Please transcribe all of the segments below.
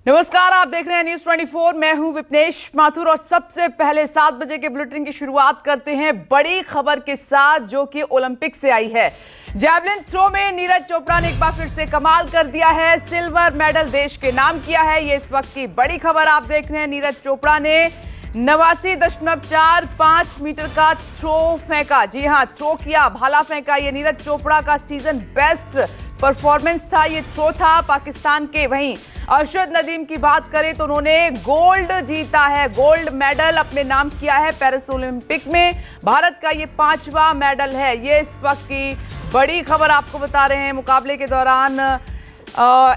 नमस्कार, आप देख रहे हैं न्यूज 24। मैं हूं विपनेश माथुर और सबसे पहले 7 बजे के बुलेटिन की शुरुआत करते हैं बड़ी खबर के साथ जो कि ओलंपिक से आई है। जैवलिन थ्रो में नीरज चोपड़ा ने एक बार फिर से कमाल कर दिया है, सिल्वर मेडल देश के नाम किया है। ये इस वक्त की बड़ी खबर आप देख रहे हैं। नीरज चोपड़ा ने 89.45 मीटर का थ्रो फेंका। जी हां, थ्रो किया, भाला फेंका। ये नीरज चोपड़ा का सीजन बेस्ट परफॉर्मेंस था, ये थ्रो था पाकिस्तान के। वहीं अरशद नदीम की बात करें तो उन्होंने गोल्ड जीता है, गोल्ड मेडल अपने नाम किया है पेरिस ओलंपिक में। भारत का ये 5वां मेडल है। ये इस वक्त की बड़ी खबर आपको बता रहे हैं। मुकाबले के दौरान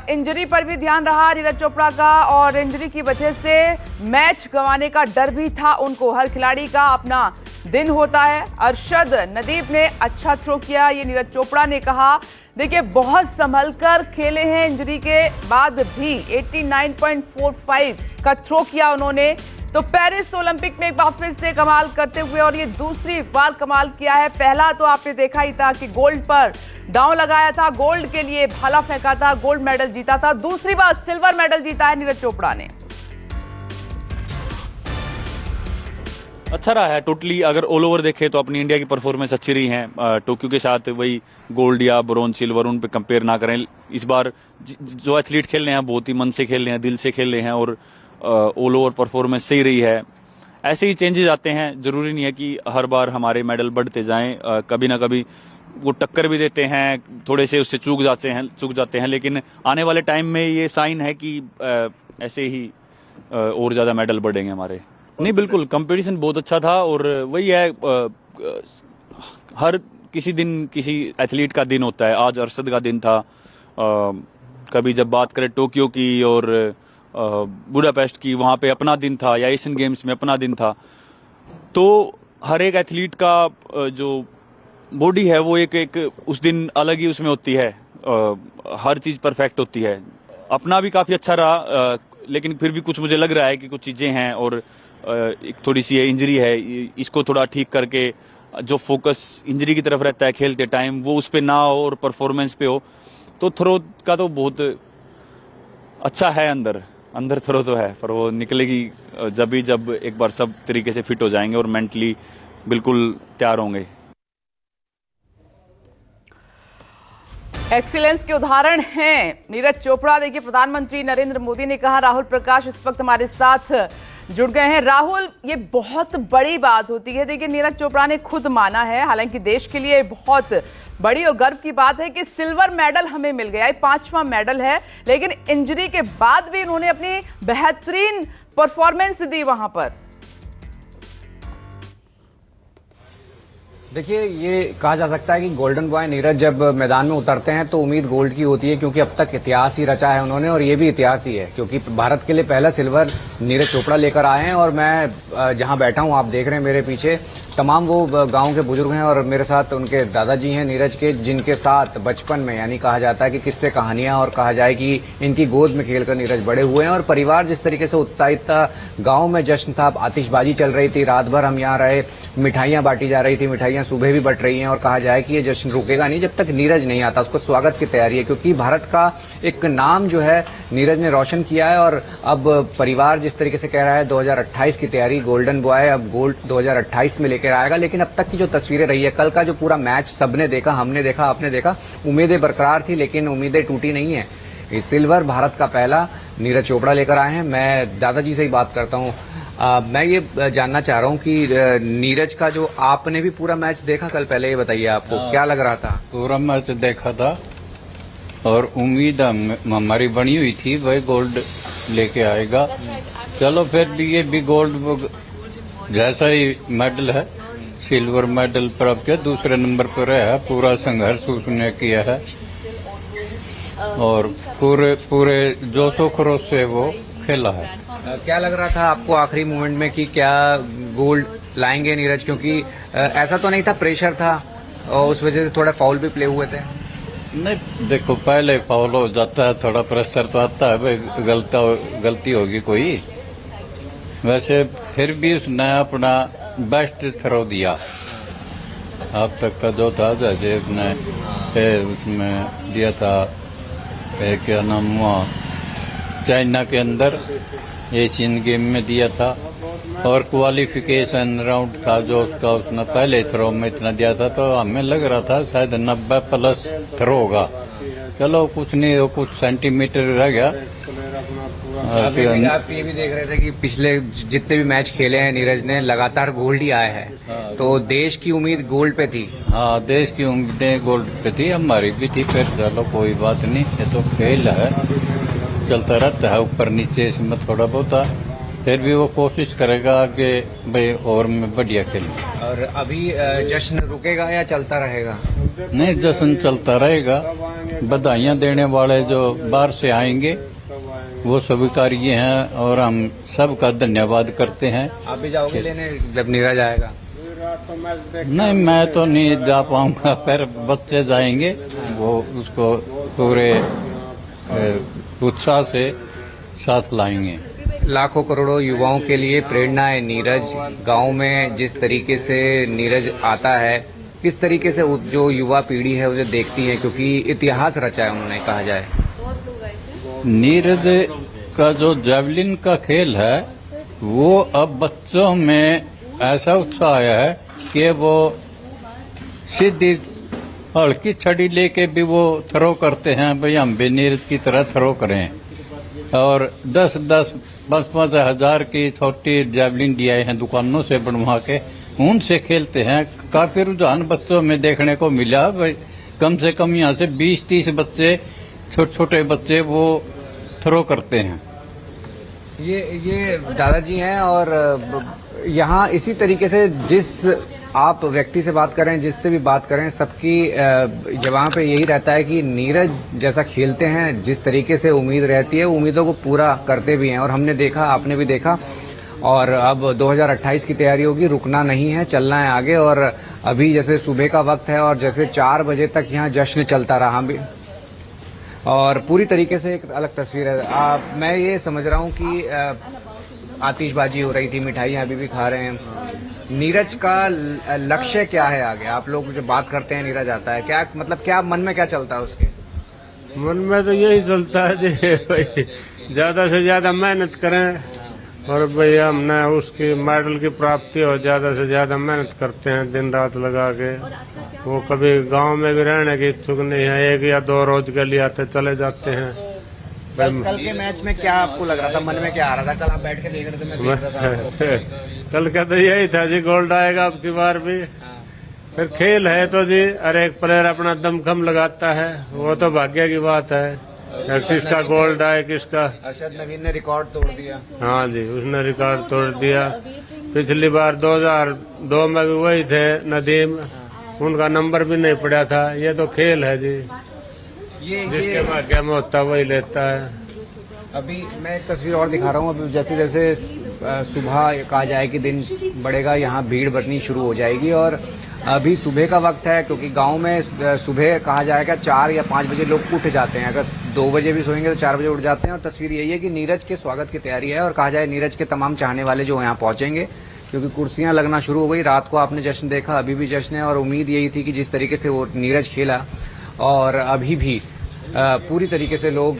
इंजरी पर भी ध्यान रहा नीरज चोपड़ा का और इंजरी की वजह से मैच गंवाने का डर भी था उनको। हर खिलाड़ी का अपना दिन होता है। अरशद नदीम ने अच्छा थ्रो किया, ये नीरज चोपड़ा ने कहा। देखिए, बहुत संभल कर खेले हैं इंजरी के बाद भी। 89.45 का थ्रो किया उन्होंने। तो पेरिस ओलंपिक में एक बार फिर से कमाल करते हुए, और ये दूसरी बार कमाल किया है। पहला तो आपने देखा ही था कि गोल्ड पर दांव लगाया था, गोल्ड के लिए भाला फेंका था, गोल्ड मेडल जीता था। दूसरी बार सिल्वर मेडल जीता है नीरज चोपड़ा ने। अच्छा रहा है टोटली। अगर ऑल ओवर देखें तो अपनी इंडिया की परफॉर्मेंस अच्छी रही है। टोक्यो के साथ वही गोल्ड या ब्रोंज सिल्वर उन पे कंपेयर ना करें। इस बार जो एथलीट खेल रहे हैं बहुत ही मन से खेल रहे हैं, दिल से खेल रहे हैं और ऑल ओवर परफॉर्मेंस सही रही है। ऐसे ही चेंजेस आते हैं, जरूरी नहीं है कि हर बार हमारे मेडल बढ़ते जाएं। कभी ना कभी वो टक्कर भी देते हैं, थोड़े से उससे चूक जाते हैं। लेकिन आने वाले टाइम में ये साइन है कि ऐसे ही और ज्यादा मेडल बढ़ेंगे हमारे। नहीं, बिल्कुल कंपटीशन बहुत अच्छा था। और वही है, हर किसी दिन किसी एथलीट का दिन होता है। आज अरशद का दिन था। कभी जब बात करें टोक्यो की और बुडापेस्ट की, वहाँ पे अपना दिन था, या एशियन गेम्स में अपना दिन था। तो हर एक एथलीट का जो बॉडी है वो एक उस दिन अलग ही उसमें होती है। हर चीज परफेक्ट होती है। अपना भी काफी अच्छा रहा, लेकिन फिर भी कुछ मुझे लग रहा है कि कुछ चीजें हैं और एक थोड़ी सी इंजरी है। इसको थोड़ा ठीक करके जो फोकस इंजरी की तरफ रहता है खेलते टाइम, वो उस पे ना हो और परफॉर्मेंस पे हो। तो थ्रो का तो बहुत अच्छा है, अंदर थ्रो तो है, पर वो निकलेगी जब एक बार सब तरीके से फिट हो जाएंगे और मेंटली बिल्कुल तैयार होंगे। एक्सीलेंस के उदाहरण हैं नीरज चोपड़ा। देखिए, प्रधानमंत्री नरेंद्र मोदी ने कहा, राहुल प्रकाश इस वक्त हमारे साथ जुड़ गए हैं। राहुल, ये बहुत बड़ी बात होती है। देखिए, नीरज चोपड़ा ने खुद माना है, हालांकि देश के लिए बहुत बड़ी और गर्व की बात है कि सिल्वर मेडल हमें मिल गया। 5वां मेडल है, लेकिन इंजरी के बाद भी उन्होंने अपनी बेहतरीन परफॉर्मेंस दी वहां पर। देखिए, ये कहा जा सकता है कि गोल्डन बॉय नीरज जब मैदान में उतरते हैं तो उम्मीद गोल्ड की होती है, क्योंकि अब तक इतिहास ही रचा है उन्होंने। और ये भी इतिहास ही है क्योंकि भारत के लिए पहला सिल्वर नीरज चोपड़ा लेकर आए हैं। और मैं जहां बैठा हूं, आप देख रहे हैं मेरे पीछे तमाम वो गांव के बुजुर्ग हैं और मेरे साथ उनके दादाजी हैं नीरज के, जिनके साथ बचपन में, यानी कहा जाता है कि किससे कहानियां और कहा जाए कि इनकी गोद में खेलकर नीरज बड़े हुए हैं। और परिवार जिस तरीके से उत्साहित था, गाँव में जश्न था, आतिशबाजी चल रही थी, रात भर हम यहाँ रहे, मिठाइयां बांटी जा रही थी, मिठाइयां सुबह भी बट रही हैं। और कहा जाए कि ये जश्न रुकेगा नहीं जब तक नीरज नहीं आता। उसको स्वागत की तैयारी है, क्योंकि भारत का एक नाम जो है नीरज ने रोशन किया है। और अब परिवार जिस तरीके से कह रहा है 2028 की तैयारी, गोल्डन बॉय अब गोल्ड 2028 में लेकर आएगा। लेकिन अब तक की जो तस्वीरें रही है, कल का जो पूरा मैच सबने देखा, हमने देखा, आपने देखा, उम्मीदें बरकरार थी, लेकिन उम्मीदें टूटी नहीं है। सिल्वर भारत का पहला नीरज चोपड़ा लेकर आए हैं। मैं दादाजी से ही बात करता हूँ। मैं ये जानना चाह रहा हूँ कि नीरज का जो आपने भी पूरा मैच देखा कल, पहले ये बताइए आपको क्या लग रहा था? पूरा मैच देखा था और उम्मीद हमारी बनी हुई थी वही गोल्ड लेके आएगा। चलो, फिर भी ये भी गोल्ड जैसा ही मेडल है, सिल्वर मेडल प्राप्त किया, दूसरे नंबर पर है। पूरा संघर्ष उसने किया है और पूरे जोशो खरोश से वो खेला है। क्या लग रहा था आपको आखिरी मोमेंट में कि क्या गोल्ड लाएंगे नीरज? क्योंकि ऐसा तो नहीं था, प्रेशर था और उस वजह से थोड़ा फाउल भी प्ले हुए थे। नहीं, देखो, पहले फाउल हो जाता है, थोड़ा प्रेशर तो आता है, भाई गलती होगी कोई। वैसे फिर भी उसने अपना बेस्ट थ्रो दिया अब तक का जो था। जैसे उसने उसमें दिया था, क्या नाम हुआ, चाइना के अंदर एशियन गेम में दिया था, और क्वालिफिकेशन राउंड था जो उसका उसने पहले थ्रो में इतना दिया था, तो हमें लग रहा था शायद 90+ थ्रो होगा। चलो कुछ नहीं, वो कुछ सेंटीमीटर रह गया। अभी आप ये भी देख रहे थे कि पिछले जितने भी मैच खेले हैं नीरज ने लगातार गोल्ड ही आए हैं, तो देश की उम्मीद गोल्ड पे थी। हाँ, देश की उम्मीदें गोल्ड पे थी, हमारी भी थी। फिर चलो कोई बात नहीं, ये तो खेल है, चलता रहता है ऊपर नीचे, इसमें थोड़ा बहुत है। फिर भी वो कोशिश करेगा कि भाई और मैं बढ़िया खेलूं। और अभी जश्न रुकेगा या चलता रहेगा? नहीं, जश्न चलता रहेगा। बधाइयां देने वाले जो बाहर से आएंगे वो स्वीकार्य हैं, और हम सबका धन्यवाद करते हैं। आप भी जाओगे लेने जब नीरज आएगा? नहीं, मैं तो नहीं जा पाऊंगा, फिर बच्चे जाएंगे, वो उसको पूरे उत्साह से साथ लाएंगे। लाखों करोड़ों युवाओं के लिए प्रेरणा है नीरज। गांव में जिस तरीके से नीरज आता है, किस तरीके से जो युवा पीढ़ी है उसे देखती है, क्योंकि इतिहास रचा है उन्होंने, कहा जाए। नीरज का जो जेवलिन का खेल है वो अब बच्चों में ऐसा उत्साह आया है कि वो सीधी हल्की छड़ी लेके भी वो थ्रो करते हैं, भाई हम भी नीरज की तरह थ्रो करें। और 10-10, 5-5 हजार की छोटी जेवलिन डी आए हैं दुकानों से बनवा के, उनसे खेलते हैं। काफी रुझान बच्चों में देखने को मिला। भाई कम से कम यहाँ से 20-30 बच्चे, छोटे छोटे बच्चे वो थ्रो करते हैं। ये दादाजी हैं, और यहाँ इसी तरीके से जिस आप व्यक्ति से बात करें, जिससे भी बात करें, सबकी जवाब पे यही रहता है कि नीरज जैसा खेलते हैं, जिस तरीके से उम्मीद रहती है, उम्मीदों को पूरा करते भी हैं। और हमने देखा, आपने भी देखा, और अब 2028 की तैयारी होगी, रुकना नहीं है, चलना है आगे। और अभी जैसे सुबह का वक्त है और जैसे 4 बजे तक यहाँ जश्न चलता रहा भी, और पूरी तरीके से एक अलग तस्वीर है। मैं ये समझ रहा हूँ कि आतिशबाजी हो रही थी, मिठाइयाँ अभी भी खा रहे हैं। नीरज का लक्ष्य क्या है आगे? आप लोग जो बात करते हैं, नीरज आता है, क्या मतलब, क्या मन में क्या चलता है उसके? मन में तो यही चलता है जी, भाई ज्यादा से ज्यादा मेहनत करें, और भाई हमने उसकी मेडल की प्राप्ति हो, ज्यादा से ज्यादा मेहनत करते हैं दिन रात लगा के। वो कभी गांव में भी रहने की इच्छुक नहीं है, 1 या 2 रोज के लिए आते चले जाते हैं। कल के मैच में क्या आपको लग रहा था, मन में क्या आ रहा था? कल आप बैठ के देख रहे थे, मैं देख रहा था आपको। कल का तो यही था जी, गोल्ड आएगा अब की बार भी। फिर खेल है तो जी, हर एक प्लेयर अपना दमखम लगाता है, वो तो भाग्य की बात है, किसका गोल्ड आए किसका। अरशद नवीन ने रिकॉर्ड तोड़ दिया। हाँ जी, उसने रिकॉर्ड तोड़ दिया। पिछली बार 2002 में भी वही थे नदीम, उनका नंबर भी नहीं पड़ा था। ये तो खेल है जी, जिसके भाग्य में होता वही लेता है। अभी मैं एक तस्वीर और दिखा रहा हूँ। अभी जैसे जैसे सुबह कहा जाए कि दिन बढ़ेगा, यहाँ भीड़ बढ़नी शुरू हो जाएगी। और अभी सुबह का वक्त है, क्योंकि गांव में सुबह कहा जाएगा 4 या 5 बजे लोग उठ जाते हैं। अगर 2 बजे भी सोएंगे तो 4 बजे उठ जाते हैं। और तस्वीर यही है कि नीरज के स्वागत की तैयारी है, और कहा जाए नीरज के तमाम चाहने वाले जो यहाँ पहुंचेंगे, क्योंकि कुर्सियां लगना शुरू हो गई। रात को आपने जश्न देखा, अभी भी जश्न है, और उम्मीद यही थी कि जिस तरीके से वो नीरज खेला, और अभी भी पूरी तरीके से लोग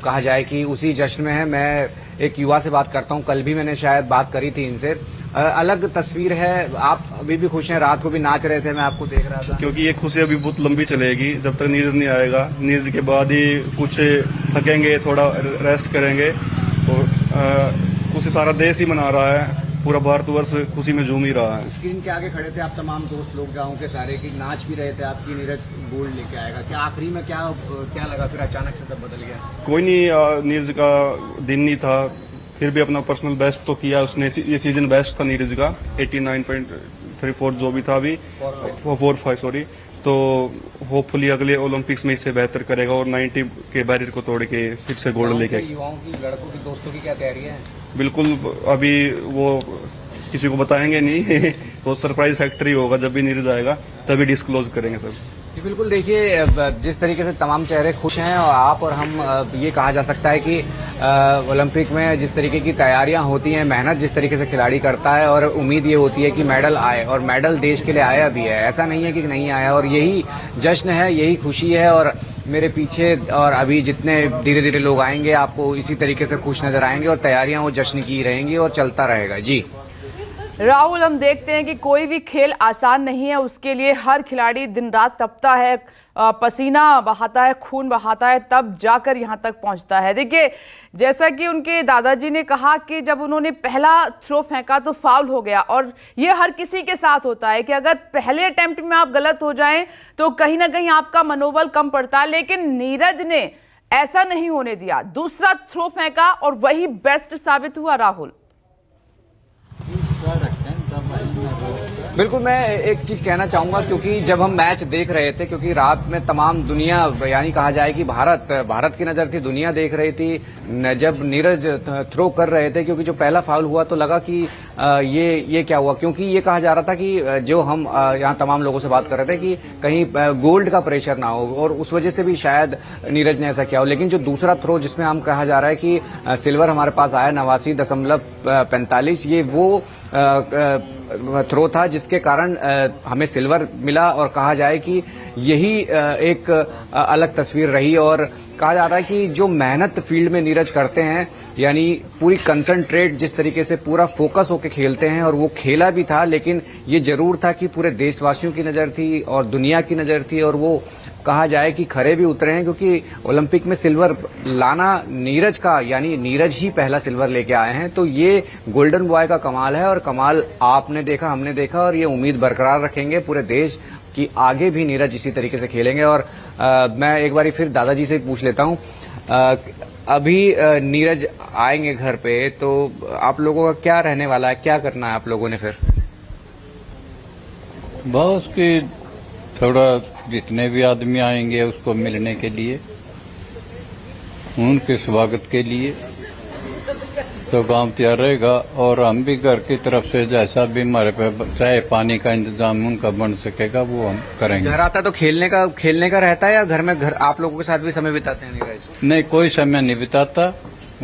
कहा जाए कि उसी जश्न में है। मैं एक युवा से बात करता हूं, कल भी मैंने शायद बात करी थी इनसे। अलग तस्वीर है, आप अभी भी खुश हैं? रात को भी नाच रहे थे, मैं आपको देख रहा था। क्योंकि ये खुशी अभी बहुत लंबी चलेगी, जब तक नीरज नहीं आएगा। नीरज के बाद ही कुछ थकेंगे, थोड़ा रेस्ट करेंगे, और खुशी सारा देश ही मना रहा है, पूरा भारतवर्ष खुशी में झूम ही रहा है। स्क्रीन के आगे खड़े थे आप तमाम दोस्त लोग गांव के सारे, की नाच भी रहे थे आपकी, नीरज गोल्ड लेके आएगा। क्या आखिरी में क्या लगा, फिर अचानक से सब बदल गया? कोई नहीं, नीरज का दिन नहीं था, फिर भी अपना पर्सनल बेस्ट तो किया उसने। ये सीजन बेस्ट था नीरज का, 89.34 जो भी था अभी, 45 सॉरी। तो होपफुली अगले ओलंपिक्स में इससे बेहतर करेगा, और 90 के बैरियर को तोड़ के फिर से गोल्ड लेके। युवाओं की, लड़कों की, दोस्तों की क्या तैयारी है? बिल्कुल, अभी वो किसी को बताएंगे नहीं वो सरप्राइज फैक्ट्री होगा, जब भी नीरज आएगा तभी डिस्क्लोज करेंगे सब। जी बिल्कुल, देखिए जिस तरीके से तमाम चेहरे खुश हैं और आप और हम, ये कहा जा सकता है कि ओलंपिक में जिस तरीके की तैयारियां होती हैं, मेहनत जिस तरीके से खिलाड़ी करता है और उम्मीद ये होती है कि मेडल आए, और मेडल देश के लिए आया भी है, ऐसा नहीं है कि नहीं आया, और यही जश्न है, यही खुशी है। और मेरे पीछे और अभी जितने धीरे धीरे लोग आएंगे आपको इसी तरीके से खुश नजर आएंगे और तैयारियां वो जश्न की रहेंगी और चलता रहेगा। जी राहुल, हम देखते हैं कि कोई भी खेल आसान नहीं है, उसके लिए हर खिलाड़ी दिन रात तपता है, पसीना बहाता है, खून बहाता है, तब जाकर यहां तक पहुंचता है। देखिए, जैसा कि उनके दादाजी ने कहा कि जब उन्होंने पहला थ्रो फेंका तो फाउल हो गया, और ये हर किसी के साथ होता है कि अगर पहले अटेम्प्ट में आप गलत हो जाएं तो कहीं ना कहीं आपका मनोबल कम पड़ता है, लेकिन नीरज ने ऐसा नहीं होने दिया, दूसरा थ्रो फेंका और वही बेस्ट साबित हुआ। राहुल, बिल्कुल, मैं एक चीज कहना चाहूंगा, क्योंकि जब हम मैच देख रहे थे, क्योंकि रात में तमाम दुनिया, यानी कहा जाए कि भारत की नजर थी, दुनिया देख रही थी जब नीरज थ्रो कर रहे थे, क्योंकि जो पहला फाउल हुआ तो लगा कि ये क्या हुआ, क्योंकि ये कहा जा रहा था कि जो हम यहाँ तमाम लोगों से बात कर रहे थे कि कहीं गोल्ड का प्रेशर ना हो, और उस वजह से भी शायद नीरज ने ऐसा किया हो। लेकिन जो दूसरा थ्रो जिसमें हम कहा जा रहा है कि सिल्वर हमारे पास आया 89.45, ये वो थ्रो था जिसके कारण हमें सिल्वर मिला, और कहा जाए कि यही एक अलग तस्वीर रही। और कहा जा रहा है कि जो मेहनत फील्ड में नीरज करते हैं, यानी पूरी कंसंट्रेट, जिस तरीके से पूरा फोकस होकर खेलते हैं, और वो खेला भी था, लेकिन ये जरूर था कि पूरे देशवासियों की नजर थी और दुनिया की नजर थी, और वो कहा जाए कि खरे भी उतरे हैं, क्योंकि ओलंपिक में सिल्वर लाना नीरज का, यानी नीरज ही पहला सिल्वर लेके आए हैं, तो ये गोल्डन बॉय का कमाल है। और कमाल आपने देखा, हमने देखा, और ये उम्मीद बरकरार रखेंगे पूरे देश कि आगे भी नीरज इसी तरीके से खेलेंगे। और मैं एक बारी फिर दादाजी से पूछ लेता हूं, अभी नीरज आएंगे घर पे, तो आप लोगों का क्या रहने वाला है, क्या करना है आप लोगों ने फिर? बस कि थोड़ा जितने भी आदमी आएंगे उसको मिलने के लिए, उनके स्वागत के लिए तो काम तैयार रहेगा, और हम भी घर की तरफ से जैसा भी हमारे पे चाहे पानी का इंतजाम उनका बन सकेगा वो हम करेंगे। घर आता तो खेलने का रहता है, या घर में आप लोगों के साथ भी समय बिताते हैं नीरज? नहीं, कोई समय नहीं बिताता,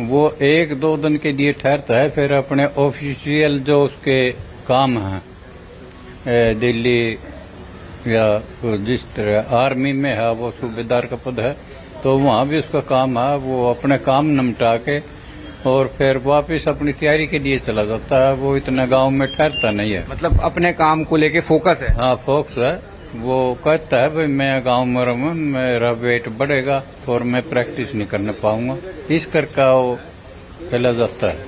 वो 1-2 दिन के लिए ठहरता है, फिर अपने ऑफिशियल जो उसके काम हैं, दिल्ली या जिस तरह आर्मी में है, वो सूबेदार का पद है, तो वहाँ भी उसका काम है, वो अपने काम निपटा के और फिर वापस अपनी तैयारी के लिए चला जाता है। वो इतना गांव में ठहरता नहीं है, मतलब अपने काम को लेके फोकस है। हाँ, फोकस है। वो कहता है भाई मैं गांव में रहूँ, मेरा वेट बढ़ेगा और मैं प्रैक्टिस नहीं करने पाऊंगा, इस करके वो चला जाता है।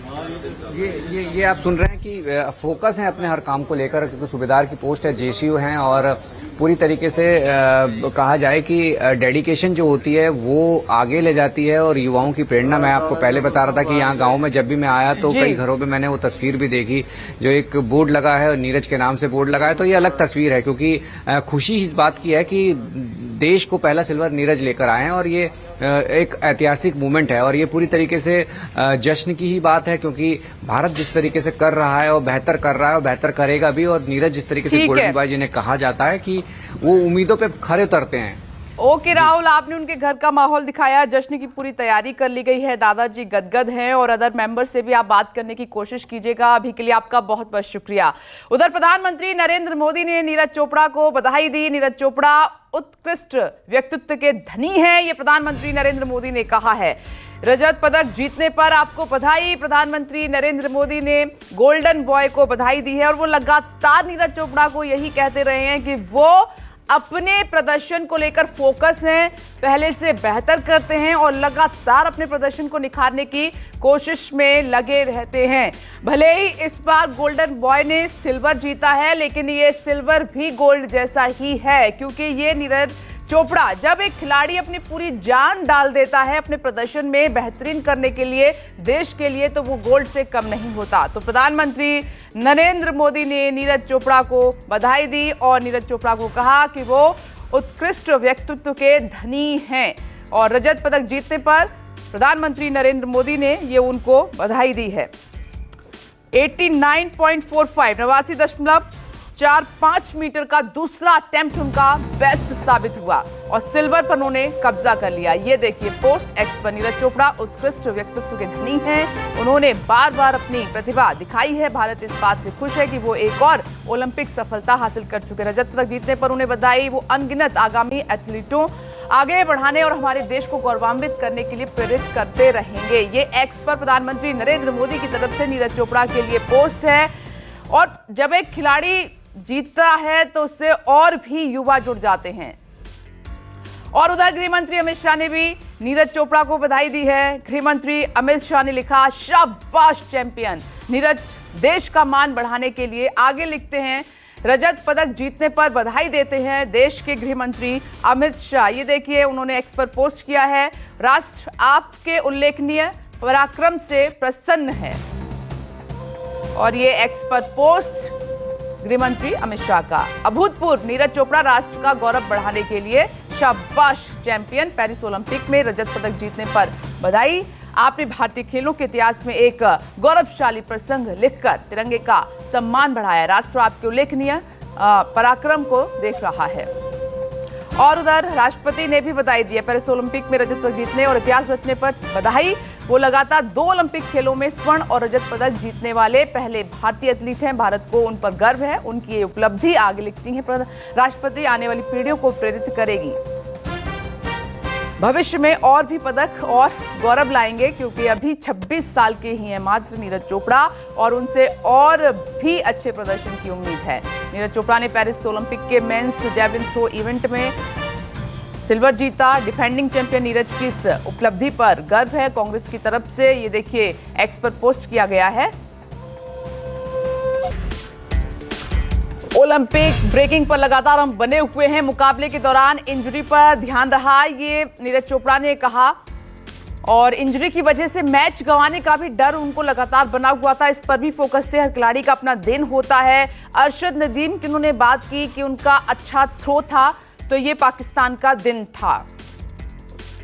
ये आप सुन रहे हैं कि फोकस है अपने हर काम को लेकर, क्योंकि सूबेदार की पोस्ट है, जेसीयू हैं, और पूरी तरीके से कहा जाए कि डेडिकेशन जो होती है वो आगे ले जाती है, और युवाओं की प्रेरणा। मैं आपको पहले बता रहा था कि यहाँ गांव में जब भी मैं आया तो कई घरों में मैंने वो तस्वीर भी देखी, जो एक बोर्ड लगा है और नीरज के नाम से बोर्ड लगा है, तो ये अलग तस्वीर है, क्योंकि खुशी इस बात की है कि देश को पहला सिल्वर नीरज लेकर आए हैं, और ये एक ऐतिहासिक मूवमेंट है, और ये पूरी तरीके से जश्न की ही बात है, क्योंकि भारत जिस तरीके से कर रहा है और बेहतर कर रहा है और बेहतर करेगा भी, और नीरज जिस तरीके से गोल्डन बॉय जिन्हें कहा जाता है कि वो उम्मीदों पे खरे उतरते हैं। ओके राहुल, आपने उनके घर का माहौल दिखाया, जश्न की पूरी तैयारी कर ली गई है, दादाजी गदगद हैं, और अदर मेंबर से भी आप बात करने की कोशिश कीजिएगा। अभी के लिए आपका बहुत बहुत शुक्रिया। उधर प्रधानमंत्री नरेंद्र मोदी ने नीरज चोपड़ा को बधाई दी। नीरज चोपड़ा उत्कृष्ट व्यक्तित्व के धनी हैं, ये प्रधानमंत्री नरेंद्र मोदी ने कहा है। रजत पदक जीतने पर आपको बधाई, प्रधानमंत्री नरेंद्र मोदी ने गोल्डन बॉय को बधाई दी है, और वो लगातार नीरज चोपड़ा को यही कहते रहे हैं कि वो अपने प्रदर्शन को लेकर फोकस हैं, पहले से बेहतर करते हैं और लगातार अपने प्रदर्शन को निखारने की कोशिश में लगे रहते हैं। भले ही इस बार गोल्डन बॉय ने सिल्वर जीता है, लेकिन ये सिल्वर भी गोल्ड जैसा ही है, क्योंकि ये नीरज चोपड़ा, जब एक खिलाड़ी अपनी पूरी जान डाल देता है अपने प्रदर्शन में बेहतरीन करने के लिए, देश के लिए, तो वो गोल्ड से कम नहीं होता। तो प्रधानमंत्री नरेंद्र मोदी ने नीरज चोपड़ा को बधाई दी और नीरज चोपड़ा को कहा कि वो उत्कृष्ट व्यक्तित्व के धनी हैं, और रजत पदक जीतने पर प्रधानमंत्री नरेंद्र मोदी ने ये उनको बधाई दी है। 89.45, 4-5 मीटर का दूसरा अटेम्प्ट उनका बेस्ट साबित हुआ और सिल्वर पर उन्होंने कब्जा कर लिया। ये देखिए पोस्ट एक्स पर नीरज चोपड़ा उत्कृष्ट व्यक्तित्व के धनी हैं। उन्होंने बार बार अपनी प्रतिभा दिखाई है। भारत इस बात से खुश है कि वो एक और ओलंपिक सफलता हासिल कर चुके। रजत पदक जीतने पर उन्हें बधाई। वो अनगिनत आगामी एथलीटों आगे बढ़ाने और हमारे देश को गौरवान्वित करने के लिए प्रेरित करते रहेंगे। ये एक्स पर प्रधानमंत्री नरेंद्र मोदी की तरफ से नीरज चोपड़ा के लिए पोस्ट है। और जब एक खिलाड़ी जीतता है तो उससे और भी युवा जुड़ जाते हैं। और उधर गृह मंत्री अमित शाह ने भी नीरज चोपड़ा को बधाई दी है। गृह मंत्री अमित शाह ने लिखा, शाबाश चैंपियन। नीरज देश का मान बढ़ाने के लिए आगे लिखते हैं। रजत पदक जीतने पर बधाई देते हैं देश के गृह मंत्री अमित शाह। ये देखिए उन्होंने एक्स पर पोस्ट किया है, राष्ट्र आपके उल्लेखनीय पराक्रम से प्रसन्न है। और ये एक्स पर पोस्ट गृह मंत्री अमित शाह का। अभूतपूर्व नीरज चोपड़ा राष्ट्र का गौरव बढ़ाने के लिए शाबाश चैंपियन। पेरिस ओलंपिक में रजत पदक जीतने पर बधाई। आपने भारतीय खेलों के इतिहास में एक गौरवशाली प्रसंग लिखकर तिरंगे का सम्मान बढ़ाया। राष्ट्र आपके उल्लेखनीय पराक्रम को देख रहा है। और उधर राष्ट्रपति ने भी बधाई दी है। पेरिस ओलंपिक में रजत पदक जीतने और इतिहास रचने पर बधाई। वो लगातार 2 ओलंपिक खेलों में स्वर्ण और रजत पदक जीतने वाले पहले भारतीय एथलीट हैं। भारत को उन पर गर्व है। उनकी ये उपलब्धि आगे लिखती है राष्ट्रपति आने वाली पीढ़ियों को प्रेरित करेगी। भविष्य में और भी पदक और गौरव लाएंगे क्योंकि अभी 26 साल के ही हैं मात्र नीरज चोपड़ा और उनसे और भी अच्छे प्रदर्शन की उम्मीद है। नीरज चोपड़ा ने पेरिस ओलंपिक के मेंस जैवलिन थ्रो इवेंट में सिल्वर जीता। डिफेंडिंग चैंपियन नीरज की इस उपलब्धि पर गर्व है कांग्रेस की तरफ से। ये देखिए एक्स पर पोस्ट किया गया है। ओलंपिक ब्रेकिंग पर लगातार हम बने हुए हैं। मुकाबले के दौरान इंजरी पर ध्यान रहा, ये नीरज चोपड़ा ने कहा। और इंजरी की वजह से मैच गंवाने का भी डर उनको लगातार बना हुआ था। इस पर भी फोकस थे। हर खिलाड़ी का अपना दिन होता है। अरशद नदीम की उन्होंने बात की कि उनका अच्छा थ्रो था तो ये पाकिस्तान का दिन था।